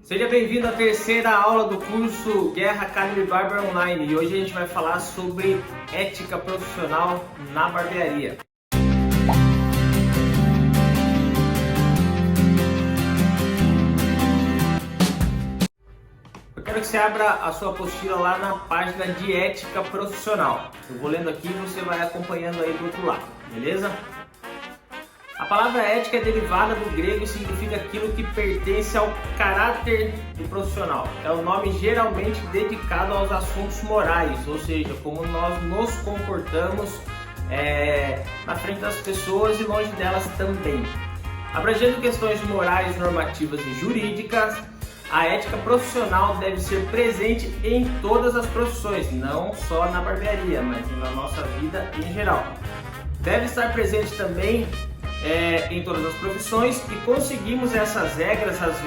Seja bem-vindo à terceira aula do curso Guerra Academy Barber Online e hoje a gente vai falar sobre ética profissional na barbearia. Eu quero que você abra a sua apostila lá na página de ética profissional. Eu vou lendo aqui e você vai acompanhando aí do outro lado, beleza? A palavra ética é derivada do grego e significa aquilo que pertence ao caráter do profissional. É o nome geralmente dedicado aos assuntos morais, ou seja, como nós nos comportamos na frente das pessoas e longe delas também. Abrangendo questões morais, normativas e jurídicas, a ética profissional deve ser presente em todas as profissões, não só na barbearia, mas na nossa vida em geral. Deve estar presente também em todas as profissões e conseguimos essas regras às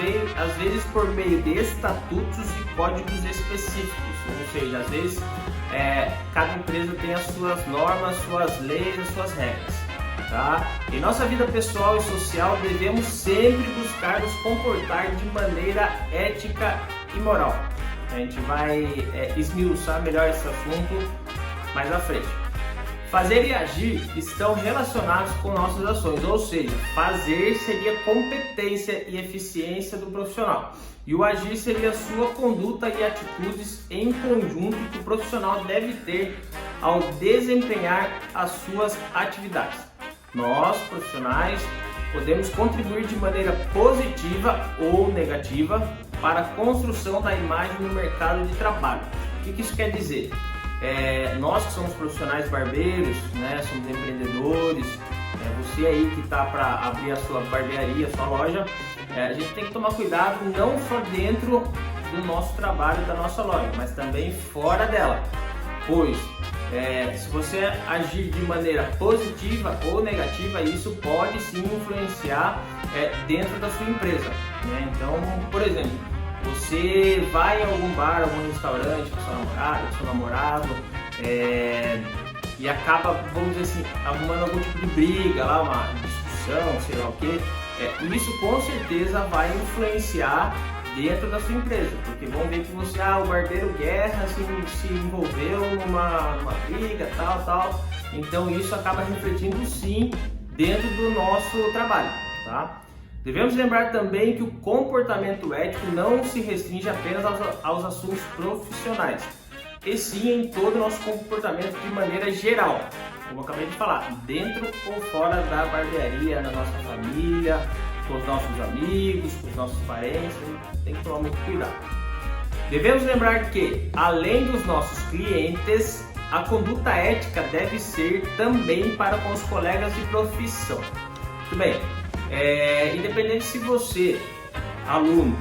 vezes por meio de estatutos e códigos específicos, ou seja, às vezes cada empresa tem as suas normas, suas leis, as suas regras, tá? Em nossa vida pessoal e social devemos sempre buscar nos comportar de maneira ética e moral. A gente vai esmiuçar melhor esse assunto mais à frente. Fazer e agir estão relacionados com nossas ações, ou seja, fazer seria competência e eficiência do profissional e o agir seria sua conduta e atitudes em conjunto que o profissional deve ter ao desempenhar as suas atividades. Nós, profissionais, podemos contribuir de maneira positiva ou negativa para a construção da imagem no mercado de trabalho. O que isso quer dizer? Nós que somos profissionais barbeiros, né, somos empreendedores, você aí que está para abrir a sua barbearia, a sua loja, a gente tem que tomar cuidado não só dentro do nosso trabalho, da nossa loja, mas também fora dela, pois se você agir de maneira positiva ou negativa, isso pode sim influenciar dentro da sua empresa, né? Então, por exemplo, você vai em algum bar, algum restaurante com seu namorado e acaba, vamos dizer assim, arrumando algum tipo de briga lá, uma discussão, sei lá o que. Isso com certeza vai influenciar dentro da sua empresa, porque vão ver que você, o barbeiro Guerra se envolveu numa briga, tal. Então isso acaba refletindo sim dentro do nosso trabalho, tá? Devemos lembrar também que o comportamento ético não se restringe apenas aos assuntos profissionais, e sim em todo o nosso comportamento de maneira geral, como eu acabei de falar, dentro ou fora da barbearia, na nossa família, com os nossos amigos, com os nossos parentes, tem que tomar muito cuidado. Devemos lembrar que, além dos nossos clientes, a conduta ética deve ser também para com os colegas de profissão. Muito bem. Independente se você, aluno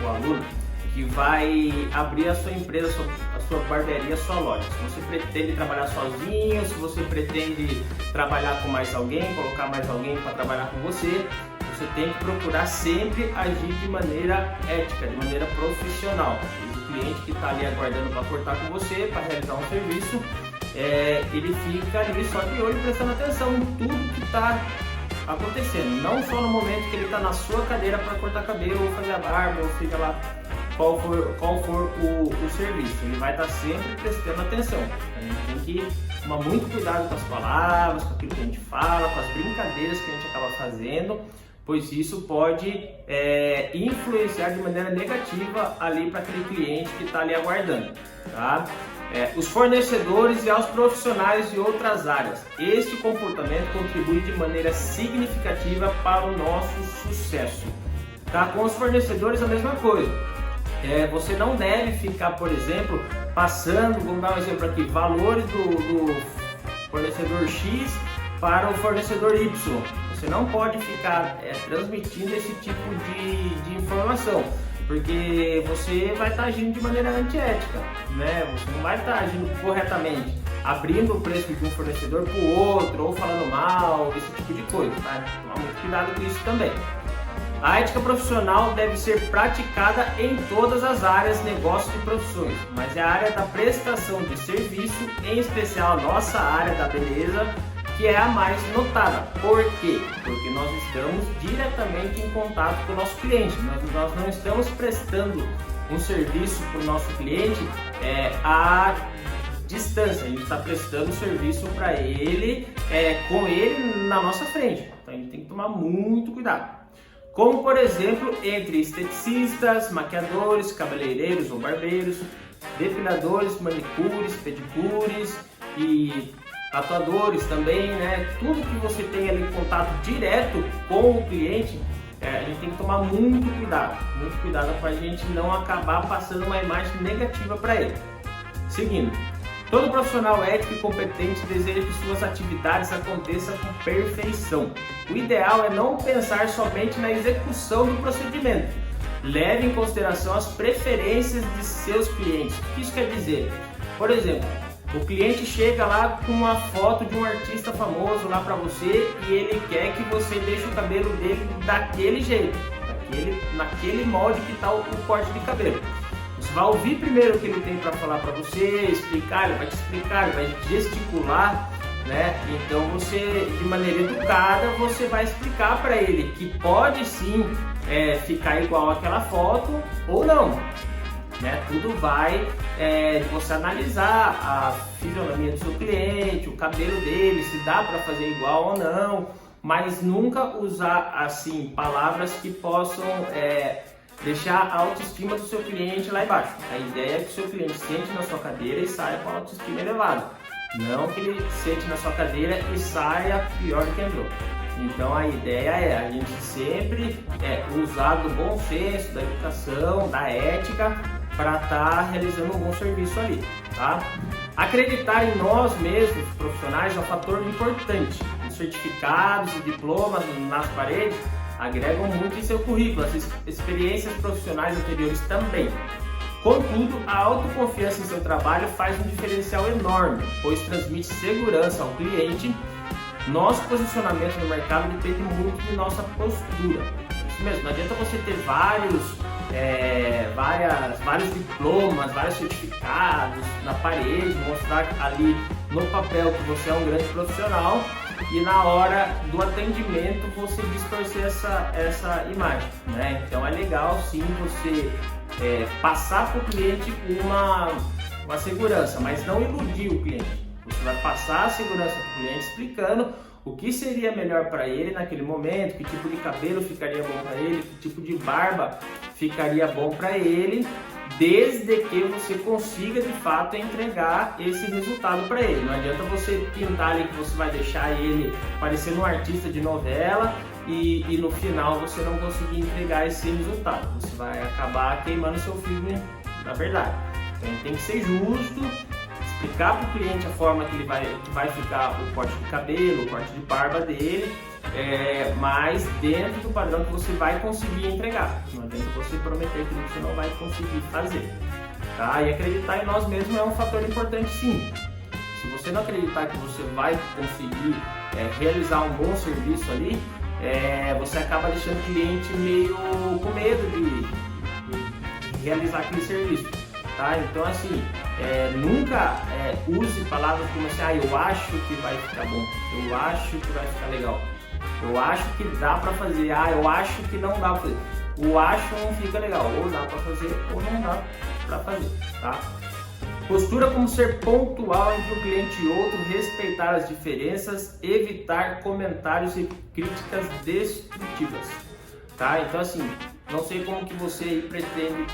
ou aluna, que vai abrir a sua empresa, a sua barbearia, a sua loja, se você pretende trabalhar sozinho, se você pretende trabalhar com mais alguém, colocar mais alguém para trabalhar com você, você tem que procurar sempre agir de maneira ética, de maneira profissional. O cliente que está ali aguardando para cortar com você, para realizar um serviço, ele fica ali só de olho, prestando atenção em tudo que está acontecendo, não só no momento que ele está na sua cadeira para cortar cabelo ou fazer a barba, ou seja lá qual for o serviço, ele vai estar sempre prestando atenção. A gente tem que tomar muito cuidado com as palavras, com aquilo que a gente fala, com as brincadeiras que a gente acaba fazendo, pois isso pode influenciar de maneira negativa ali para aquele cliente que está ali aguardando, tá? Os fornecedores e aos profissionais de outras áreas. Este comportamento contribui de maneira significativa para o nosso sucesso. Tá? Com os fornecedores a mesma coisa. Você não deve ficar, por exemplo, passando, vamos dar um exemplo aqui, valores do fornecedor X para o fornecedor Y. Você não pode ficar transmitindo esse tipo de informação, porque você vai estar agindo de maneira antiética, né? Você não vai estar agindo corretamente, abrindo o preço de um fornecedor para o outro, ou falando mal, esse tipo de coisa, tá? Tomar muito cuidado com isso também. A ética profissional deve ser praticada em todas as áreas, negócios e profissões, mas é a área da prestação de serviço, em especial a nossa área da beleza, que é a mais notada. Por quê? Porque nós estamos diretamente em contato com o nosso cliente. Nós não estamos prestando um serviço para o nosso cliente à distância. A gente está prestando serviço para ele, com ele na nossa frente. Então a gente tem que tomar muito cuidado. Como, por exemplo, entre esteticistas, maquiadores, cabeleireiros ou barbeiros, depiladores, manicures, pedicures e tatuadores também, né? Tudo que você tem ali contato direto com o cliente, a gente tem que tomar muito cuidado para a gente não acabar passando uma imagem negativa para ele. Seguindo, todo profissional ético e competente deseja que suas atividades aconteçam com perfeição. O ideal é não pensar somente na execução do procedimento. Leve em consideração as preferências de seus clientes. O que isso quer dizer? Por exemplo, o cliente chega lá com uma foto de um artista famoso lá para você e ele quer que você deixe o cabelo dele daquele jeito, naquele molde que está o corte de cabelo. Você vai ouvir primeiro o que ele tem para falar para você, explicar, ele vai te explicar, ele vai gesticular, né? Então você, de maneira educada, você vai explicar para ele que pode sim ficar igual àquela foto ou não, né? Tudo vai você analisar a fisionomia do seu cliente, o cabelo dele, se dá para fazer igual ou não, mas nunca usar assim palavras que possam deixar a autoestima do seu cliente lá embaixo. A ideia é que o seu cliente sente na sua cadeira e saia com a autoestima elevada, não que ele sente na sua cadeira e saia pior do que entrou. Então a ideia é a gente sempre usar do bom senso, da educação, da ética para estar realizando um bom serviço ali, tá? Acreditar em nós mesmos, profissionais, é um fator importante. Os certificados e diplomas nas paredes agregam muito em seu currículo, as experiências profissionais anteriores também. Contudo, a autoconfiança em seu trabalho faz um diferencial enorme, pois transmite segurança ao cliente. Nosso posicionamento no mercado depende muito de nossa postura. Isso mesmo, não adianta você ter vários diplomas, vários certificados na parede, mostrar ali no papel que você é um grande profissional e na hora do atendimento você distorcer essa imagem, né? Então é legal sim você passar para o cliente uma segurança, mas não iludir o cliente. Você vai passar a segurança para o cliente explicando o que seria melhor para ele naquele momento, que tipo de cabelo ficaria bom para ele, que tipo de barba ficaria bom para ele, desde que você consiga de fato entregar esse resultado para ele. Não adianta você pintar ali que você vai deixar ele parecendo um artista de novela e no final você não conseguir entregar esse resultado. Você vai acabar queimando seu filme, na verdade. Então tem que ser justo, explicar para o cliente a forma que vai ficar o corte de cabelo, o corte de barba dele, mas dentro do padrão que você vai conseguir entregar. Não adianta você prometer que você não vai conseguir fazer, tá? E acreditar em nós mesmos é um fator importante, sim. Se você não acreditar que você vai conseguir realizar um bom serviço ali, você acaba deixando o cliente meio com medo de realizar aquele serviço, tá? Então assim, nunca use palavras como assim, eu acho que vai ficar bom, eu acho que vai ficar legal, eu acho que dá pra fazer, eu acho que não dá pra fazer. O acho não fica legal, ou dá pra fazer ou não dá pra fazer, tá? Postura como ser pontual entre um cliente e outro, respeitar as diferenças, evitar comentários e críticas destrutivas, tá? Então assim, não sei como que você pretende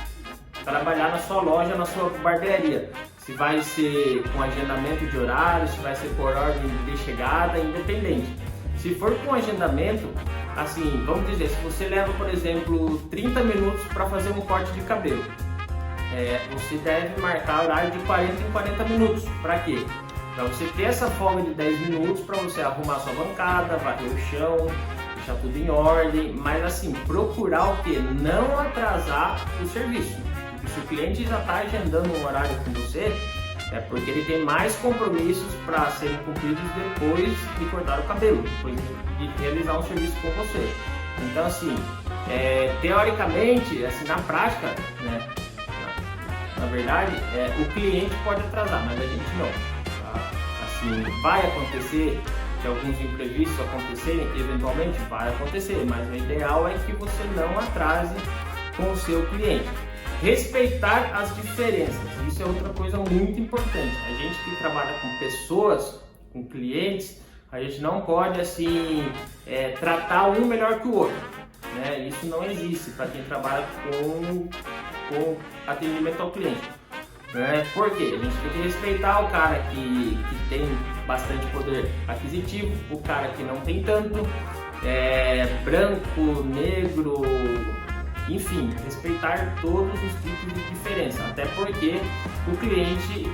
trabalhar na sua loja, na sua barbearia. Se vai ser com agendamento de horário, se vai ser por ordem de chegada, independente. Se for com agendamento, assim, vamos dizer, se você leva, por exemplo, 30 minutos para fazer um corte de cabelo, você deve marcar horário de 40 em 40 minutos. Para quê? Para você ter essa folga de 10 minutos para você arrumar sua bancada, varrer o chão, deixar tudo em ordem, mas assim, procurar o quê? Não atrasar o serviço. Se o cliente já está agendando um horário com você, é porque ele tem mais compromissos para serem cumpridos depois de cortar o cabelo, depois de realizar um serviço com você. Então assim, teoricamente, assim, na prática, né, na verdade, o cliente pode atrasar, mas a gente não. Tá? Assim, vai acontecer de alguns imprevistos acontecerem, eventualmente vai acontecer, mas o ideal é que você não atrase com o seu cliente. Respeitar as diferenças, isso é outra coisa muito importante. A gente que trabalha com pessoas, com clientes, a gente não pode assim tratar um melhor que o outro, né? Isso não existe para quem trabalha com atendimento ao cliente. Por quê? A gente tem que respeitar o cara que tem bastante poder aquisitivo, o cara que não tem tanto, branco, negro, enfim, respeitar todos os tipos de diferença, até porque o cliente,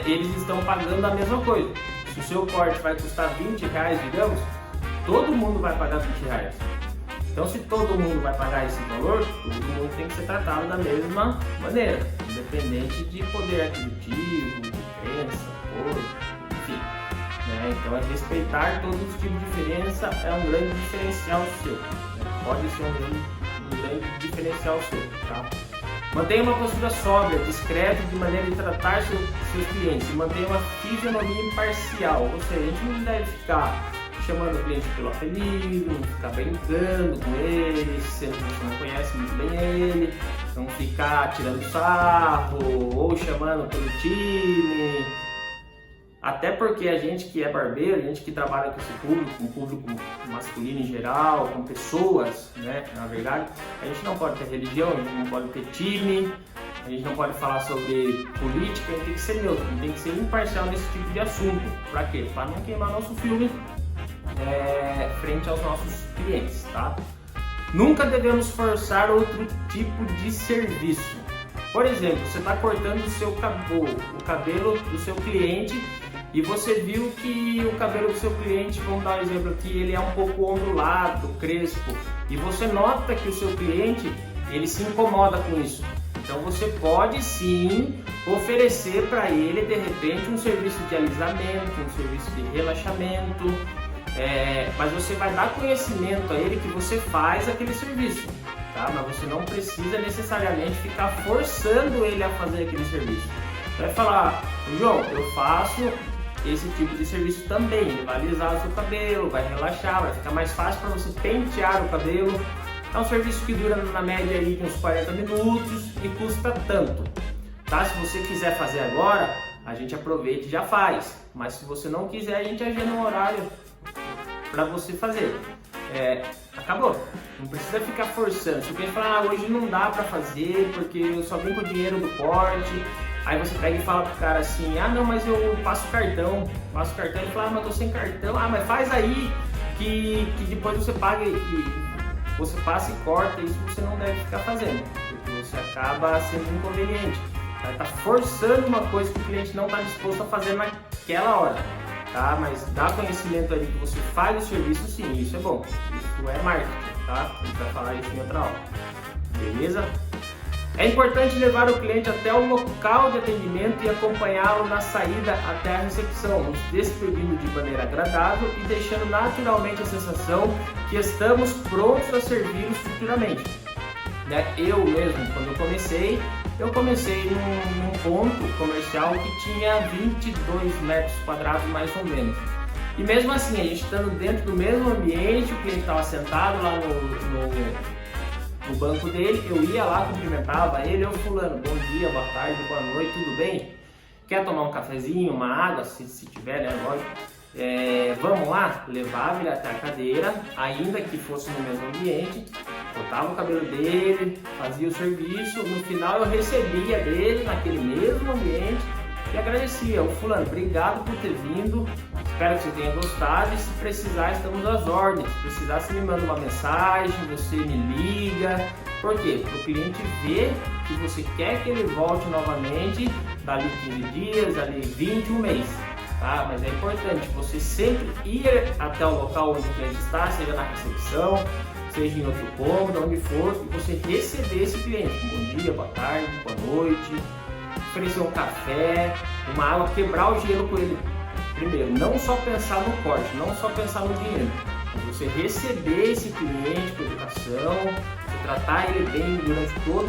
eles estão pagando a mesma coisa. Se o seu corte vai custar R$20, digamos, todo mundo vai pagar R$20. Então, se todo mundo vai pagar esse valor, todo mundo tem que ser tratado da mesma maneira, independente de poder aquisitivo, de crença, cor, enfim. Então, respeitar todos os tipos de diferença é um grande diferencial seu, né? Pode ser um grande diferencial seu, tá? Mantenha uma postura sóbria, discreta, de maneira de tratar seus clientes, e mantenha uma fisionomia imparcial, ou seja, a gente não deve ficar chamando o cliente pelo apelido, não ficar brincando com ele, sendo que você não conhece muito bem ele, não ficar tirando sarro ou chamando pelo time. Até porque a gente que é barbeiro, a gente que trabalha com esse público, com o público masculino em geral, com pessoas, né, na verdade, a gente não pode ter religião, a gente não pode ter time, a gente não pode falar sobre política, a gente tem que ser neutro, a gente tem que ser imparcial nesse tipo de assunto. Para quê? Para não queimar nosso filme frente aos nossos clientes, tá? Nunca devemos forçar outro tipo de serviço. Por exemplo, você está cortando o cabelo do seu cliente e você viu que o cabelo do seu cliente, vamos dar um exemplo aqui, ele é um pouco ondulado, crespo, e você nota que o seu cliente, ele se incomoda com isso. Então você pode sim oferecer para ele, de repente, um serviço de alisamento, um serviço de relaxamento, mas você vai dar conhecimento a ele que você faz aquele serviço, tá? Mas você não precisa necessariamente ficar forçando ele a fazer aquele serviço. Você vai falar: João, eu faço esse tipo de serviço também, ele vai alisar o seu cabelo, vai relaxar, vai ficar mais fácil para você pentear o cabelo. É um serviço que dura na média aí uns 40 minutos e custa tanto, tá? Se você quiser fazer agora, a gente aproveita e já faz, mas se você não quiser, a gente agenda um horário para você fazer. Acabou, não precisa ficar forçando. Se o cliente falar: hoje não dá para fazer porque eu só vim com o dinheiro do corte, aí você pega e fala pro cara assim: não, mas eu passo cartão, ele fala: mas eu tô sem cartão. Mas faz aí que depois você paga e você passa e corta. Isso você não deve ficar fazendo, porque você acaba sendo inconveniente, tá forçando uma coisa que o cliente não está disposto a fazer naquela hora, tá? Mas dá conhecimento ali que você faz o serviço, sim, isso é bom, isso é marketing, tá? A gente vai falar isso em outra aula, beleza? É importante levar o cliente até o local de atendimento e acompanhá-lo na saída até a recepção, nos despedindo de maneira agradável e deixando naturalmente a sensação que estamos prontos a servi-lo futuramente. Eu mesmo, quando eu comecei num ponto comercial que tinha 22 metros quadrados mais ou menos. E mesmo assim, a gente estando dentro do mesmo ambiente, o cliente estava sentado lá no banco dele, eu ia lá, cumprimentava ele: ô fulano, bom dia, boa tarde, boa noite, tudo bem? Quer tomar um cafezinho, uma água, se tiver, né, lógico. Vamos lá? Levava ele até a cadeira, ainda que fosse no mesmo ambiente, cortava o cabelo dele, fazia o serviço, no final eu recebia dele naquele mesmo ambiente e agradecia: ô fulano, obrigado por ter vindo, espero que você tenha gostado, e se precisar estamos às ordens, se precisar você me manda uma mensagem, você me liga. Por quê? Para o cliente ver que você quer que ele volte novamente dali 15 dias, dali 20, um mês, tá? Mas é importante você sempre ir até o local onde o cliente está, seja na recepção, seja em outro cômodo, onde for, e você receber esse cliente com bom dia, boa tarde, boa noite, oferecer um café, uma água, quebrar o gelo com ele primeiro, não só pensar no corte, não só pensar no dinheiro, mas você receber esse cliente com educação, você tratar ele bem durante todo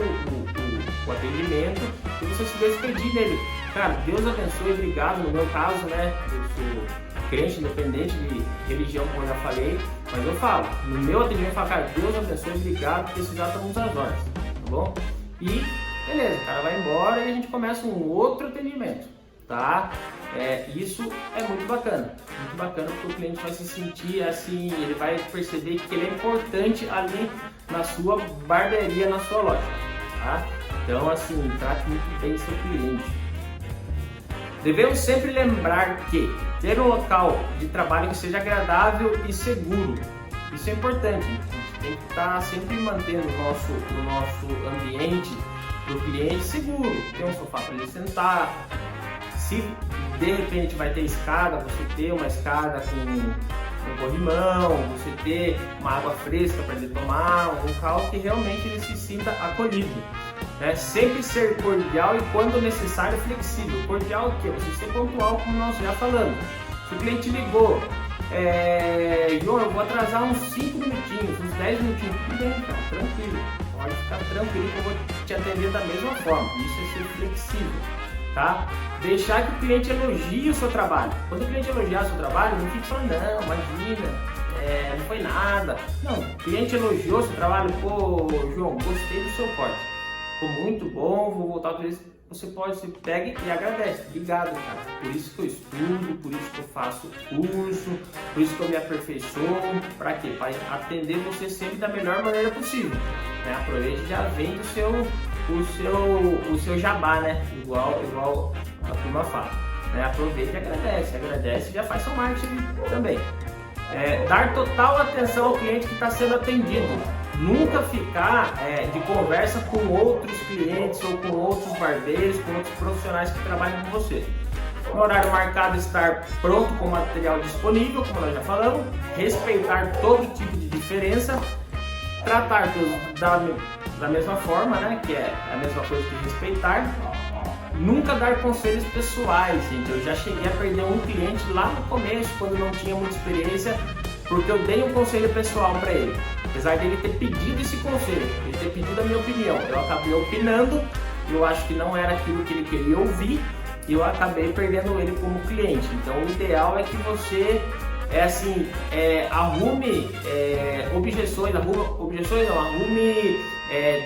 o atendimento e você se despedir dele: cara, Deus abençoe, obrigado. No meu caso, né, eu sou crente, independente de religião, como eu já falei, mas eu falo, no meu atendimento eu falo, cara, Deus abençoe, obrigado, precisar estamos às horas, tá bom? E beleza, o cara vai embora e a gente começa um outro atendimento, tá? Isso é muito bacana porque o cliente vai se sentir assim, ele vai perceber que ele é importante ali na sua barbearia, na sua loja, tá? Então assim, trate muito bem seu cliente. Devemos sempre lembrar que ter um local de trabalho que seja agradável e seguro, isso é importante, a gente tem que estar sempre mantendo o nosso ambiente para o cliente seguro, ter um sofá para ele sentar, se de repente vai ter escada, você ter uma escada com um corrimão, você ter uma água fresca para ele tomar, um local que realmente ele se sinta acolhido. Né? Sempre ser cordial e quando necessário flexível. Cordial o quê? Você ser pontual, como nós já falamos. Se o cliente ligou, João, eu vou atrasar uns 5 minutinhos, uns 10 minutinhos, tudo bem, cara, tranquilo. Pode ficar tranquilo que eu vou te atender da mesma forma. Isso é ser flexível, tá? Deixar que o cliente elogie o seu trabalho. Quando o cliente elogiar o seu trabalho, não fique falando, não, imagina, não foi nada. Não, o cliente elogiou o seu trabalho, pô, João, gostei do seu corte. Ficou muito bom, vou voltar outra vez. Você pega e agradece. Obrigado, cara. Por isso que eu estudo, por isso que eu faço curso, por isso que eu me aperfeiçoo. Para quê? Para atender você sempre da melhor maneira possível. Né? Aproveite e já vende o seu jabá, né? Igual a turma fala. Né? Aproveite e agradece e já faz seu marketing também. Dar total atenção ao cliente que está sendo atendido. Nunca ficar de conversa com outros clientes ou com outros barbeiros, com outros profissionais que trabalham com você. No horário marcado, estar pronto com o material disponível, como nós já falamos, respeitar todo tipo de diferença, tratar todos da mesma forma, né, que é a mesma coisa que respeitar. Nunca dar conselhos pessoais, gente. Eu já cheguei a perder um cliente lá no começo, quando não tinha muita experiência, porque eu dei um conselho pessoal para ele. Apesar dele ter pedido esse conselho, ele ter pedido a minha opinião, eu acabei opinando, eu acho que não era aquilo que ele queria ouvir e eu acabei perdendo ele como cliente. Então o ideal é que você arrume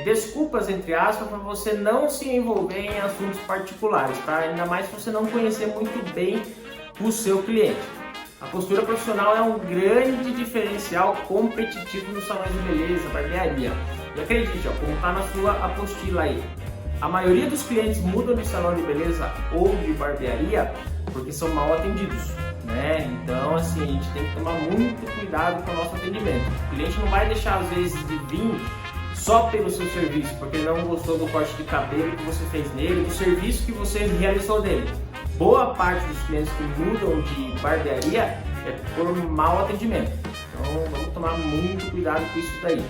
desculpas entre aspas para você não se envolver em assuntos particulares, tá? Ainda mais se você não conhecer muito bem o seu cliente. A postura profissional é um grande diferencial competitivo nos salões de beleza, barbearia. E acredite, como está na sua apostila aí, a maioria dos clientes mudam de salão de beleza ou de barbearia porque são mal atendidos, né? Então, assim, a gente tem que tomar muito cuidado com o nosso atendimento. O cliente não vai deixar, às vezes, de vir só pelo seu serviço, porque ele não gostou do corte de cabelo que você fez nele, do serviço que você realizou nele. Boa parte dos clientes que mudam de barbearia é por mau atendimento. Então vamos tomar muito cuidado com isso daí.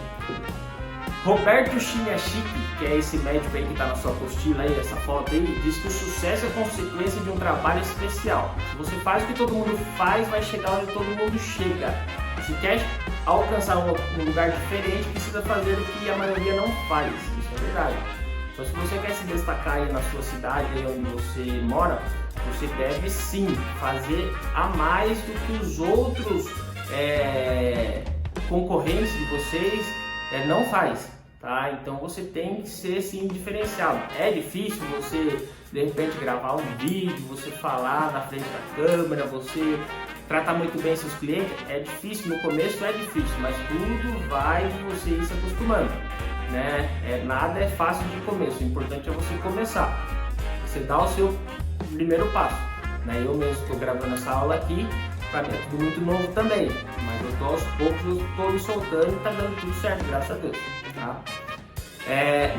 Roberto Chiniachik, que é esse médico aí que está na sua apostila aí, essa foto aí, diz que o sucesso é consequência de um trabalho especial. Se você faz o que todo mundo faz, vai chegar onde todo mundo chega. Se quer alcançar um lugar diferente, precisa fazer o que a maioria não faz. Isso é verdade. Então, se você quer se destacar aí na sua cidade, aí onde você mora, você deve sim fazer a mais do que os outros concorrentes de vocês não faz, tá? Então você tem que ser sim diferenciado. É difícil você de repente gravar um vídeo, você falar na frente da câmera, você tratar muito bem seus clientes. É difícil, no começo é difícil, mas tudo vai de você ir se acostumando, né? Nada é fácil de começo, o importante é você começar. Você dá o seu primeiro passo, né? Eu mesmo estou gravando essa aula aqui, para mim é tudo muito novo também, mas eu tô aos poucos, eu estou me soltando e está dando tudo certo, graças a Deus, tá?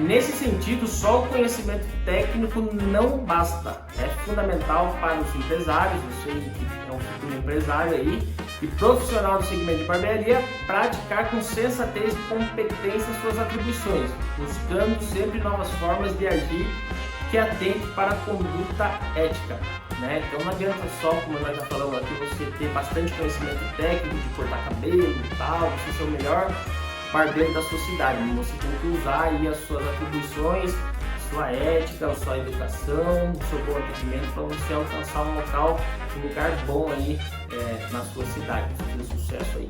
Nesse sentido, só o conhecimento técnico não basta, é fundamental para os empresários, você que é um futuro empresário aí e profissional do segmento de barbearia, praticar com sensatez e competência suas atribuições, buscando sempre novas formas de agir que atente para a conduta ética, né? Então não adianta só, como nós já falamos aqui, você ter bastante conhecimento técnico de cortar cabelo e tal, você ser o melhor barbeiro da sua cidade. Você tem que usar aí as suas atribuições, sua ética, a sua educação, o seu bom atendimento para você alcançar um lugar bom aí na sua cidade, fazer sucesso aí.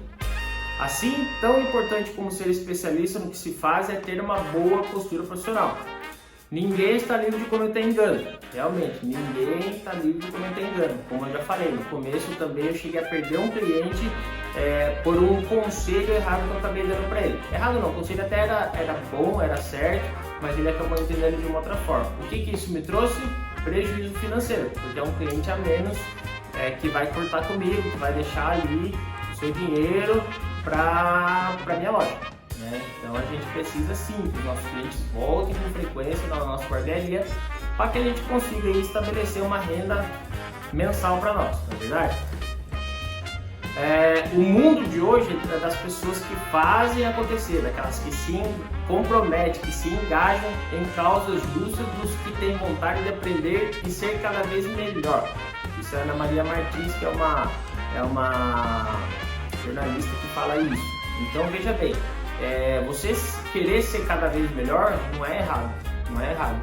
Assim, tão importante como ser especialista no que se faz é ter uma boa postura profissional. Ninguém está livre de cometer engano, realmente, ninguém está livre de cometer engano. Como eu já falei, no começo também eu cheguei a perder um cliente por um conselho errado que eu acabei dando para ele. Errado não, o conselho até era bom, era certo, mas ele acabou entendendo de uma outra forma. O que isso me trouxe? Prejuízo financeiro, porque é um cliente a menos que vai cortar comigo, que vai deixar ali o seu dinheiro para minha loja. Então a gente precisa sim que os nossos clientes voltem com frequência na nossa barbearia para que a gente consiga aí estabelecer uma renda mensal para nós, não é verdade? O mundo de hoje é das pessoas que fazem acontecer, daquelas que se comprometem, que se engajam em causas justas, dos que têm vontade de aprender e ser cada vez melhor. Isso é a Ana Maria Martins, que é uma jornalista que fala isso. Então veja bem, você querer ser cada vez melhor não é errado,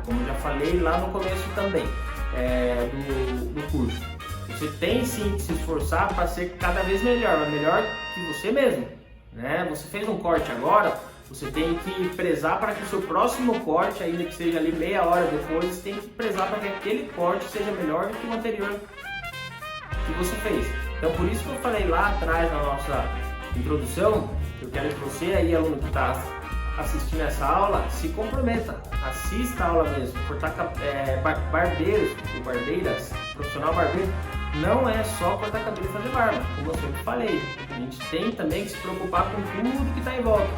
como eu já falei lá no começo também do curso. Você tem sim que se esforçar para ser cada vez melhor, mas melhor que você mesmo, né? Você fez um corte agora, você tem que prezar para que o seu próximo corte, ainda que seja ali meia hora depois, você tem que prezar para que aquele corte seja melhor do que o anterior que você fez. Então por isso que eu falei lá atrás na nossa introdução, eu quero que você aí, aluno que está assistindo essa aula, se comprometa, assista a aula mesmo. Barbeiros ou barbeiras, profissional barbeiro, não é só cortar cabelo e fazer barba, como eu sempre falei. A gente tem também que se preocupar com tudo que está em volta.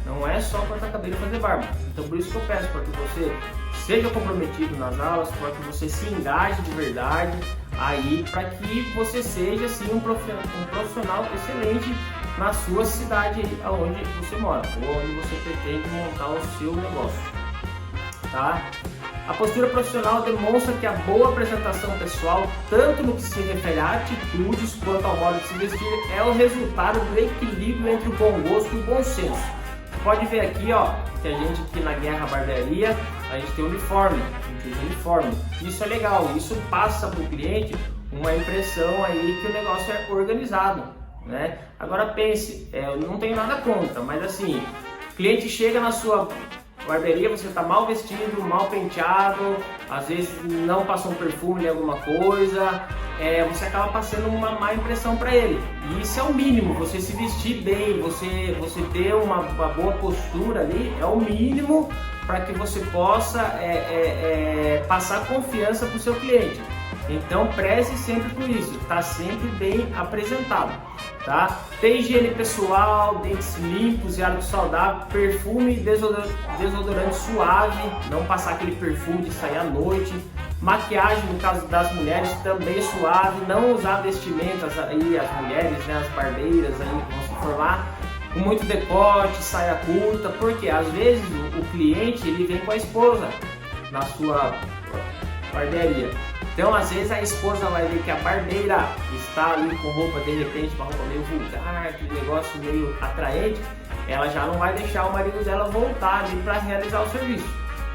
Não é só cortar cabelo e fazer barba. Então por isso que eu peço para que você seja comprometido nas aulas, para que você se engaje de verdade aí, para que você seja assim um profissional excelente na sua cidade onde você mora ou onde você pretende montar o seu negócio, tá? A postura profissional demonstra que a boa apresentação pessoal, tanto no que se refere a atitudes quanto ao modo de se vestir, é o resultado do equilíbrio entre o bom gosto e o bom senso. Você pode ver aqui, ó, que a gente aqui na Guerra Barbearia, a gente tem uniforme, Isso é legal, isso passa para o cliente uma impressão aí que o negócio é organizado, né? Agora pense, eu não tenho nada contra, mas assim, o cliente chega na sua barbearia, você está mal vestido, mal penteado, às vezes não passou um perfume em alguma coisa, você acaba passando uma má impressão para ele. E isso é o mínimo, você se vestir bem, você ter uma boa postura ali, é o mínimo para que você possa passar confiança para o seu cliente. Então preze sempre por isso, está sempre bem apresentado, tá? Tem higiene pessoal, dentes limpos e hábito saudável, perfume e desodorante suave, não passar aquele perfume de sair à noite. Maquiagem, no caso das mulheres, também suave, não usar vestimentas aí, as mulheres, né, as barbeiras aí vão se formar com muito decote, saia curta, porque às vezes o cliente ele vem com a esposa na sua barbearia. Então, às vezes a esposa vai ver que a barbeira está ali com roupa, de repente, uma roupa meio vulgar, aquele negócio meio atraente, ela já não vai deixar o marido dela voltar ali para realizar o serviço.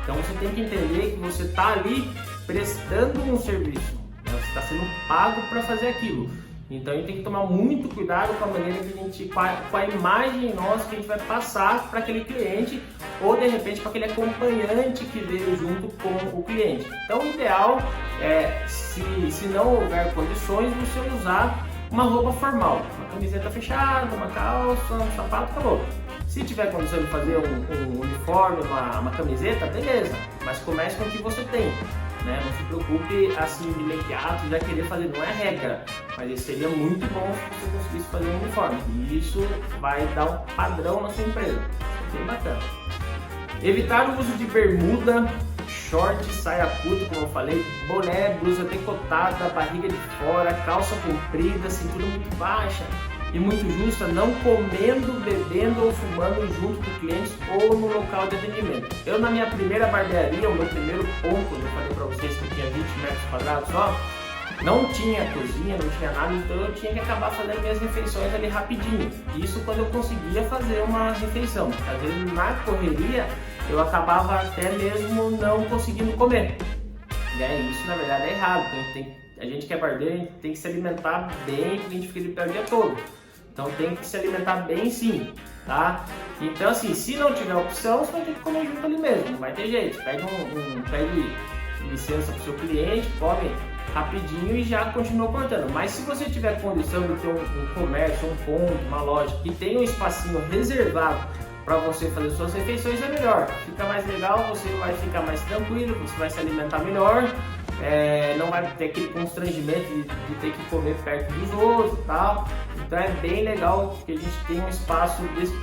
Então, você tem que entender que você está ali prestando um serviço, né? Você está sendo pago para fazer aquilo. Então, a gente tem que tomar muito cuidado com a maneira que a gente, com a imagem nossa que a gente vai passar para aquele cliente ou de repente para aquele acompanhante que veio junto com o cliente. Então, o ideal é, se não houver condições, você usar uma roupa formal, uma camiseta fechada, uma calça, um sapato, acabou. Se tiver condição de fazer um uniforme, uma camiseta, beleza, mas comece com o que você tem. Né? Não se preocupe assim de imediato, já querer fazer, não é regra, mas seria muito bom se você conseguisse fazer um uniforme. E isso vai dar um padrão na sua empresa, bem bacana. Evitar o uso de bermuda, short, saia curta, como eu falei, boné, blusa decotada, barriga de fora, calça comprida, cintura muito baixa e muito justa, não comendo, bebendo ou fumando junto com clientes ou no local de atendimento. Eu, na minha primeira barbearia, o meu primeiro ponto, eu falei para vocês que eu tinha 20 metros quadrados só, não tinha cozinha, não tinha nada, então eu tinha que acabar fazendo minhas refeições ali rapidinho. Isso quando eu conseguia fazer uma refeição. Às vezes na correria eu acabava até mesmo não conseguindo comer. E isso na verdade é errado, a gente que é barbeiro, a gente tem que se alimentar bem, porque a gente fica de pé o dia todo. Então tem que se alimentar bem sim, tá? Então assim, se não tiver opção, você vai ter que comer junto ali mesmo, não vai ter jeito. Pede licença para o seu cliente, come rapidinho e já continua cortando. Mas se você tiver condição de ter um comércio, um ponto, uma loja que tenha um espacinho reservado para você fazer suas refeições, é melhor. Fica mais legal, você vai ficar mais tranquilo, você vai se alimentar melhor, não vai ter aquele constrangimento de ter que comer perto dos outros e tal. Então é bem legal que a gente tenha um espaço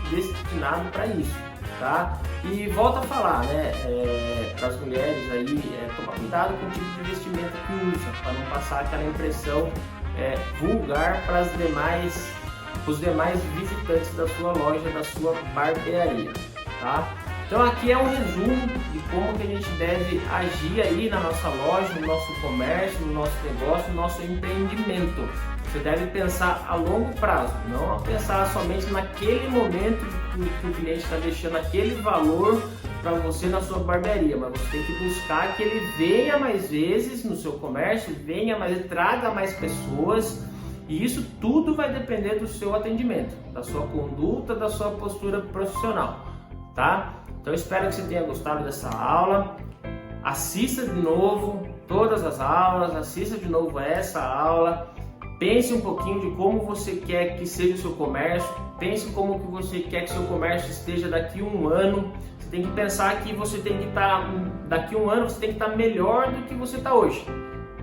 destinado para isso, tá? E volta a falar, né, para as mulheres aí, tomar cuidado com o tipo de vestimenta que usa, para não passar aquela impressão vulgar para os demais visitantes da sua loja, da sua barbearia, tá? Então aqui é um resumo de como que a gente deve agir aí na nossa loja, no nosso comércio, no nosso negócio, no nosso empreendimento. Você deve pensar a longo prazo, não pensar somente naquele momento que o cliente está deixando aquele valor para você na sua barbearia, mas você tem que buscar que ele venha mais vezes no seu comércio, traga mais pessoas, e isso tudo vai depender do seu atendimento, da sua conduta, da sua postura profissional, tá? Então eu espero que você tenha gostado dessa aula. Assista de novo todas as aulas, assista de novo essa aula. Pense um pouquinho de como você quer que seja o seu comércio, pense como que você quer que seu comércio esteja daqui a um ano. Você tem que pensar que você tem que estar, daqui a um ano você tem que estar melhor do que você está hoje,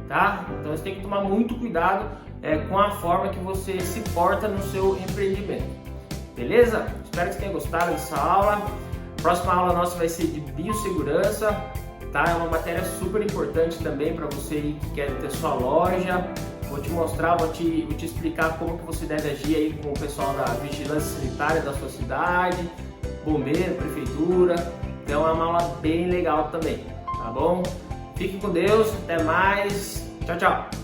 tá? Então você tem que tomar muito cuidado com a forma que você se porta no seu empreendimento, beleza? Espero que você tenha gostado dessa aula. A próxima aula nossa vai ser de biossegurança, tá? É uma matéria super importante também para você aí que quer ter sua loja. Vou te mostrar, vou te explicar como que você deve agir aí com o pessoal da vigilância sanitária da sua cidade, bombeiro, prefeitura. Então é uma aula bem legal também, tá bom? Fique com Deus, até mais, tchau, tchau!